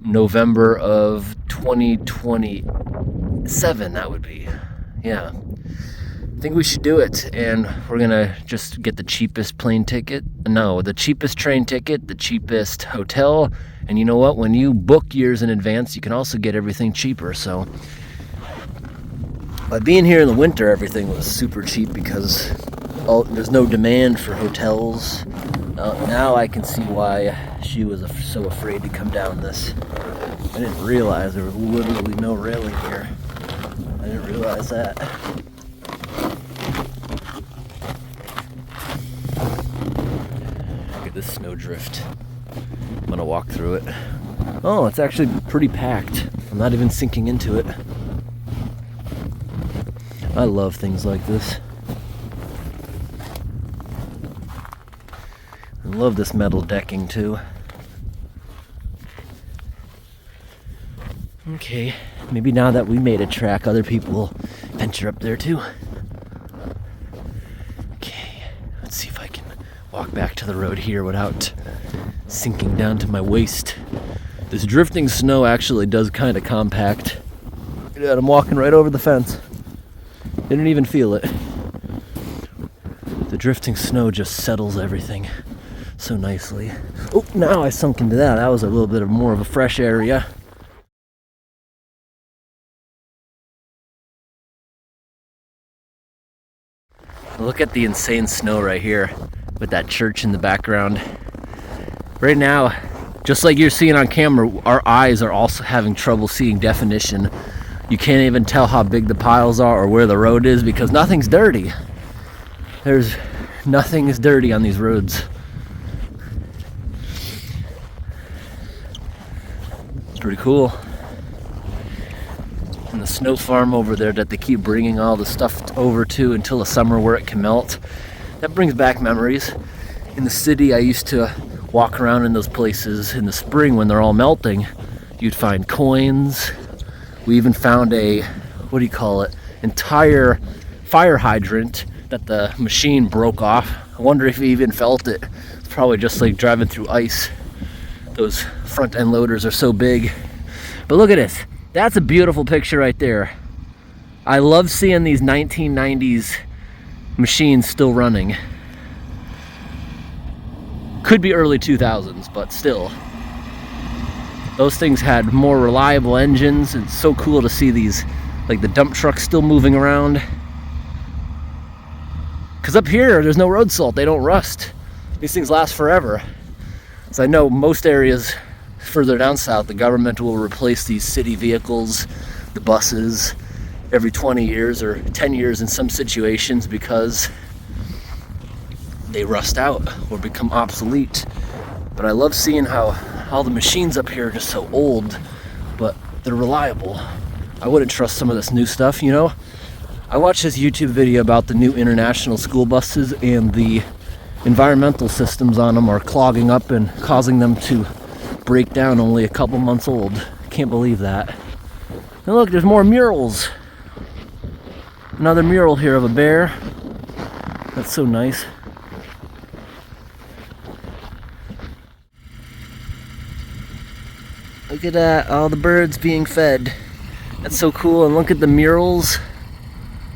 November of 2020. 7 that would be. Yeah. I think we should do it, and we're gonna just get the cheapest plane ticket. No, the cheapest train ticket, the cheapest hotel, and you know what? When you book years in advance, you can also get everything cheaper. So by being here in the winter, everything was super cheap because there's no demand for hotels. Now I can see why she was so afraid to come down this. I didn't realize there was literally no railing here. I didn't realize that. Look at this snowdrift. I'm gonna walk through it. Oh, it's actually pretty packed. I'm not even sinking into it. I love things like this. I love this metal decking too. Okay, maybe now that we made a track, other people will venture up there too. Okay, let's see if I can walk back to the road here without sinking down to my waist. This drifting snow actually does kind of compact. Look at that, I'm walking right over the fence. Didn't even feel it. The drifting snow just settles everything so nicely. Oh, now I sunk into that. That was a little bit of more of a fresh area. Look at the insane snow right here with that church in the background. Right now, just like you're seeing on camera, our eyes are also having trouble seeing definition. You can't even tell how big the piles are or where the road is because nothing's dirty. Nothing is dirty on these roads. Pretty cool. And the snow farm over there that they keep bringing all the stuff over to until the summer where it can melt. That brings back memories. In the city, I used to walk around in those places in the spring when they're all melting. You'd find coins. We even found entire fire hydrant that the machine broke off. I wonder if he even felt it. It's probably just like driving through ice. Those front end loaders are so big. But look at this. That's a beautiful picture right there. I love seeing these 1990s machines still running. Could be early 2000s, but still. Those things had more reliable engines. It's so cool to see these, like the dump trucks still moving around. Because up here, there's no road salt. They don't rust. These things last forever. So I know most areas further down south, the government will replace these city vehicles, the buses, every 20 years or 10 years in some situations because they rust out or become obsolete. But I love seeing how all the machines up here are just so old, but they're reliable. I wouldn't trust some of this new stuff, you know? I watched this YouTube video about the new international school buses, and the environmental systems on them are clogging up and causing them to break down only a couple months old. Can't believe that. And look, there's more murals. Another mural here of a bear. That's so nice. Look at that, all the birds being fed. That's so cool. And look at the murals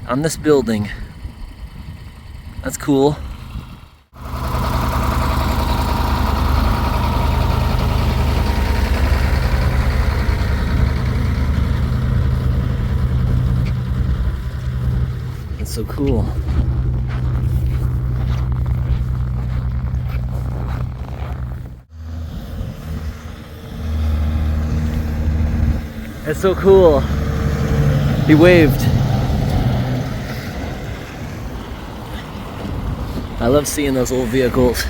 on this building. That's cool. That's so cool. That's so cool. He waved. I love seeing those old vehicles.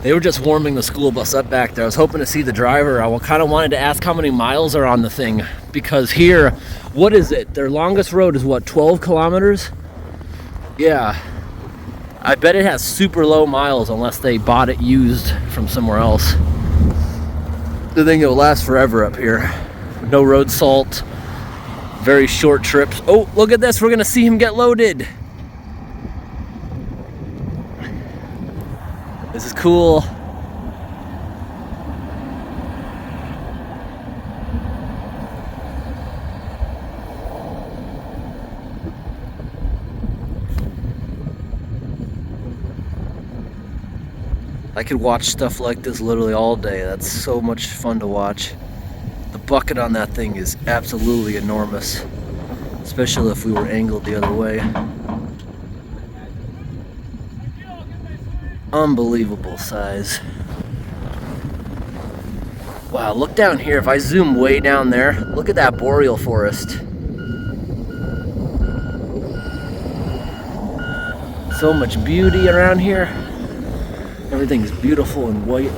They were just warming the school bus up back there. I was hoping to see the driver. I kind of wanted to ask how many miles are on the thing, because here, what is it? Their longest road is what, 12 kilometers? Yeah. I bet it has super low miles unless they bought it used from somewhere else. The thing will last forever up here. No road salt, very short trips. Oh, look at this, we're gonna see him get loaded. This is cool. I could watch stuff like this literally all day. That's so much fun to watch. The bucket on that thing is absolutely enormous, especially if we were angled the other way. Unbelievable size. Wow, look down here. If I zoom way down there, look at that boreal forest. So much beauty around here. Everything's beautiful and white.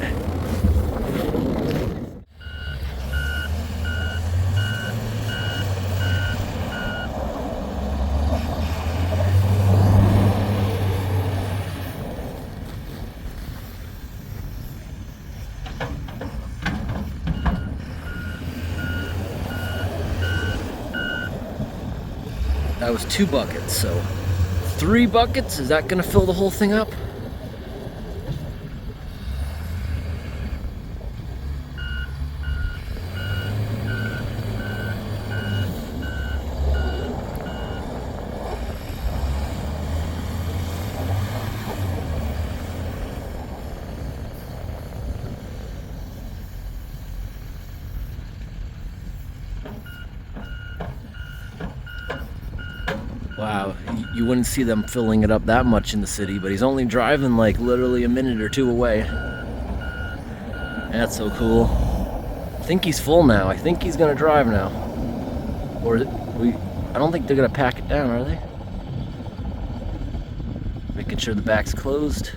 That was 2 buckets, so 3 buckets? Is that gonna fill the whole thing up? Wow, you wouldn't see them filling it up that much in the city, but he's only driving like literally a minute or 2 away. That's so cool. I think he's full now. I think he's gonna drive now. Or I don't think they're gonna pack it down, are they? Making sure the back's closed.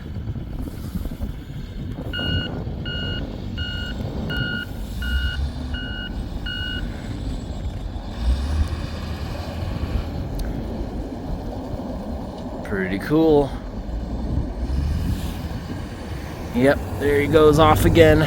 Pretty cool. Yep, there he goes off again.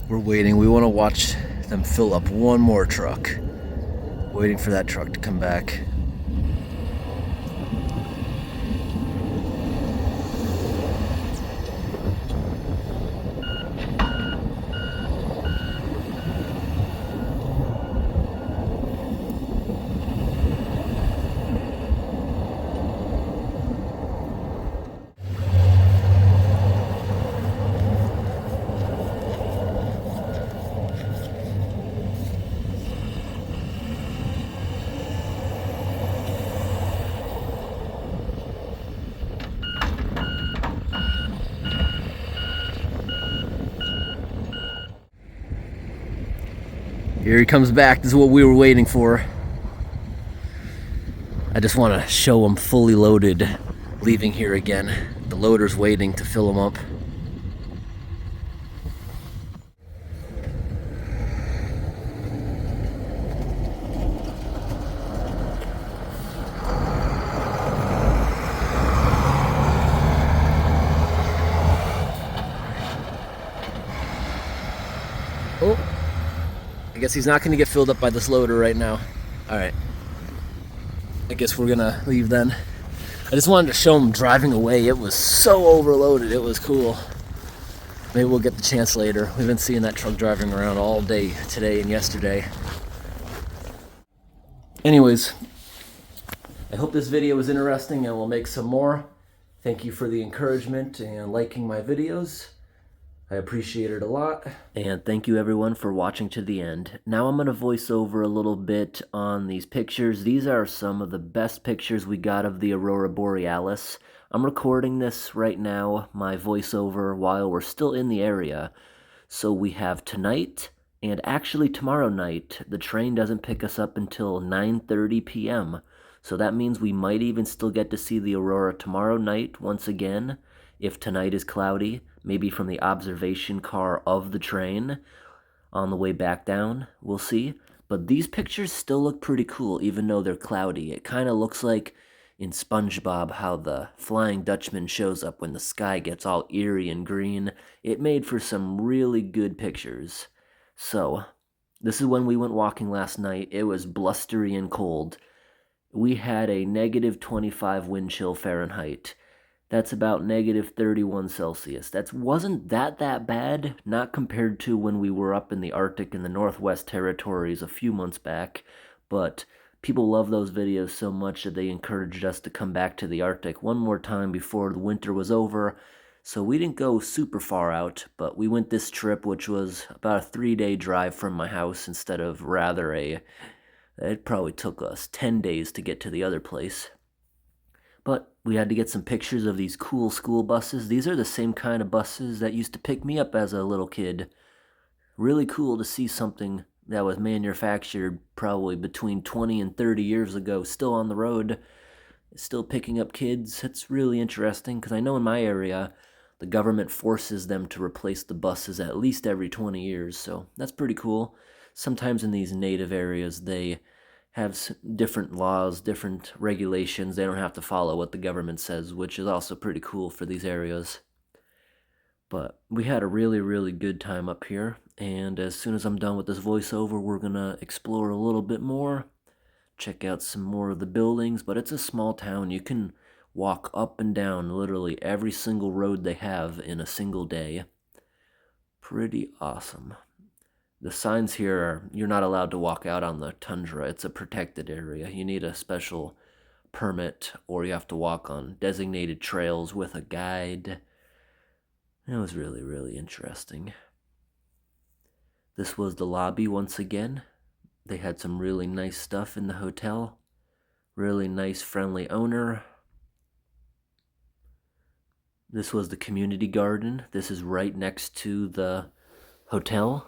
We're waiting. We want to watch them fill up one more truck. Waiting for that truck to come back. Here he comes back. This is what we were waiting for. I just want to show him fully loaded, leaving here again. The loader's waiting to fill him up. Oh, I guess he's not going to get filled up by this loader right now. All right. I guess we're going to leave then. I just wanted to show him driving away. It was so overloaded. It was cool. Maybe we'll get the chance later. We've been seeing that truck driving around all day today and yesterday. Anyways, I hope this video was interesting and we'll make some more. Thank you for the encouragement and liking my videos. I appreciate it a lot. And thank you everyone for watching to the end. Now I'm going to voice over a little bit on these pictures. These are some of the best pictures we got of the Aurora borealis. I'm recording this right now, my voiceover, while we're still in the area. So we have tonight and actually tomorrow night. The train doesn't pick us up until 9:30 p.m. So that means we might even still get to see the Aurora tomorrow night once again. If tonight is cloudy, maybe from the observation car of the train on the way back down, we'll see. But these pictures still look pretty cool, even though they're cloudy. It kind of looks like in SpongeBob how the Flying Dutchman shows up when the sky gets all eerie and green. It made for some really good pictures. So, this is when we went walking last night. It was blustery and cold. We had a -25 wind chill Fahrenheit. That's about negative 31 Celsius. That wasn't that bad, not compared to when we were up in the Arctic in the Northwest Territories a few months back, but people love those videos so much that they encouraged us to come back to the Arctic one more time before the winter was over. So we didn't go super far out, but we went this trip, which was about a 3-day drive from my house instead of rather it probably took us 10 days to get to the other place. But we had to get some pictures of these cool school buses. These are the same kind of buses that used to pick me up as a little kid. Really cool to see something that was manufactured probably between 20 and 30 years ago, still on the road, still picking up kids. It's really interesting because I know in my area, the government forces them to replace the buses at least every 20 years, so that's pretty cool. Sometimes in these native areas, they have different laws, different regulations. They don't have to follow what the government says, which is also pretty cool for these areas. But we had a really, really good time up here, and as soon as I'm done with this voiceover, we're gonna explore a little bit more, check out some more of the buildings. But it's a small town. You can walk up and down literally every single road they have in a single day. Pretty awesome. The signs here are, you're not allowed to walk out on the tundra. It's a protected area. You need a special permit, or you have to walk on designated trails with a guide. It was really, really interesting. This was the lobby once again. They had some really nice stuff in the hotel. Really nice, friendly owner. This was the community garden. This is right next to the hotel.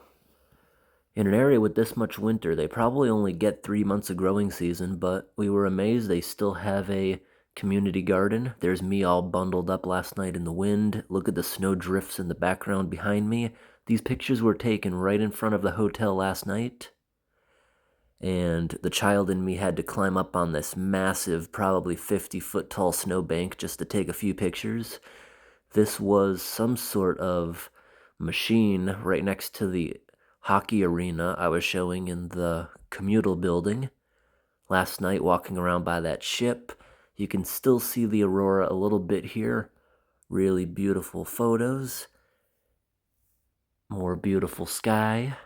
In an area with this much winter, they probably only get 3 months of growing season, but we were amazed they still have a community garden. There's me all bundled up last night in the wind. Look at the snow drifts in the background behind me. These pictures were taken right in front of the hotel last night. And the child in me had to climb up on this massive, probably 50-foot tall snowbank just to take a few pictures. This was some sort of machine right next to the hockey arena I was showing in the communal building last night, walking around by that ship. You can still see the Aurora a little bit here. Really beautiful photos. More beautiful sky.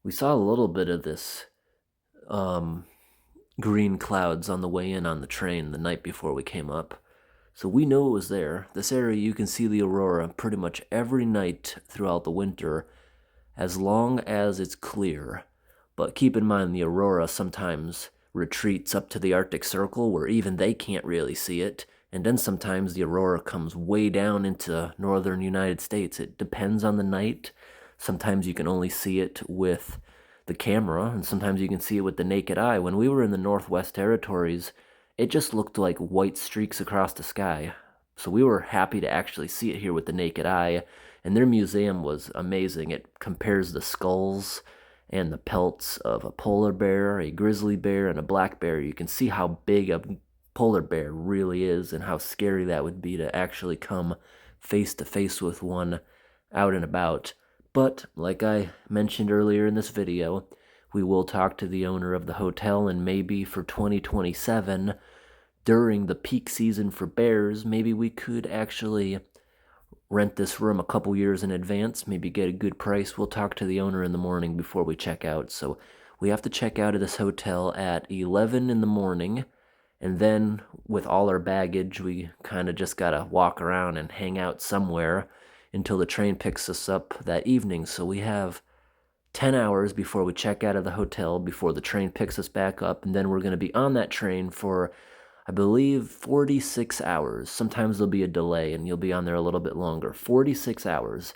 We saw a little bit of this green clouds on the way in on the train the night before we came up. So we know it was there. This area, you can see the Aurora pretty much every night throughout the winter, as long as it's clear. But keep in mind, the Aurora sometimes retreats up to the Arctic Circle where even they can't really see it. And then sometimes the Aurora comes way down into northern United States. It depends on the night. Sometimes you can only see it with the camera, and sometimes you can see it with the naked eye. When we were in the Northwest Territories, it just looked like white streaks across the sky. So we were happy to actually see it here with the naked eye. And their museum was amazing. It compares the skulls and the pelts of a polar bear, a grizzly bear, and a black bear. You can see how big a polar bear really is and how scary that would be to actually come face to face with one out and about. But like I mentioned earlier in this video, we will talk to the owner of the hotel, and maybe for 2027, during the peak season for bears, maybe we could actually rent this room a couple years in advance, maybe get a good price. We'll talk to the owner in the morning before we check out. So we have to check out of this hotel at 11 in the morning, and then with all our baggage, we kind of just gotta walk around and hang out somewhere until the train picks us up that evening. So we have 10 hours before we check out of the hotel, before the train picks us back up, and then we're going to be on that train for, I believe, 46 hours. Sometimes there'll be a delay and you'll be on there a little bit longer. 46 hours.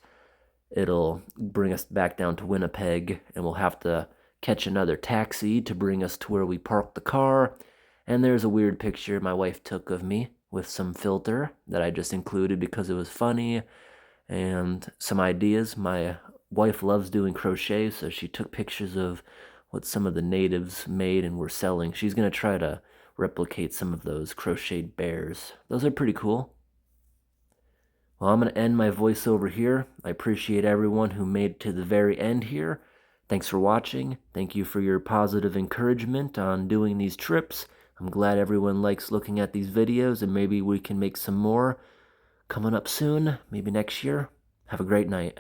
It'll bring us back down to Winnipeg, and we'll have to catch another taxi to bring us to where we parked the car. And there's a weird picture my wife took of me with some filter that I just included because it was funny, and some ideas. My wife loves doing crochet, so she took pictures of what some of the natives made and were selling. She's going to try to replicate some of those crocheted bears. Those are pretty cool. Well, I'm going to end my voiceover here. I appreciate everyone who made it to the very end here. Thanks for watching. Thank you for your positive encouragement on doing these trips. I'm glad everyone likes looking at these videos, and maybe we can make some more coming up soon, maybe next year. Have a great night.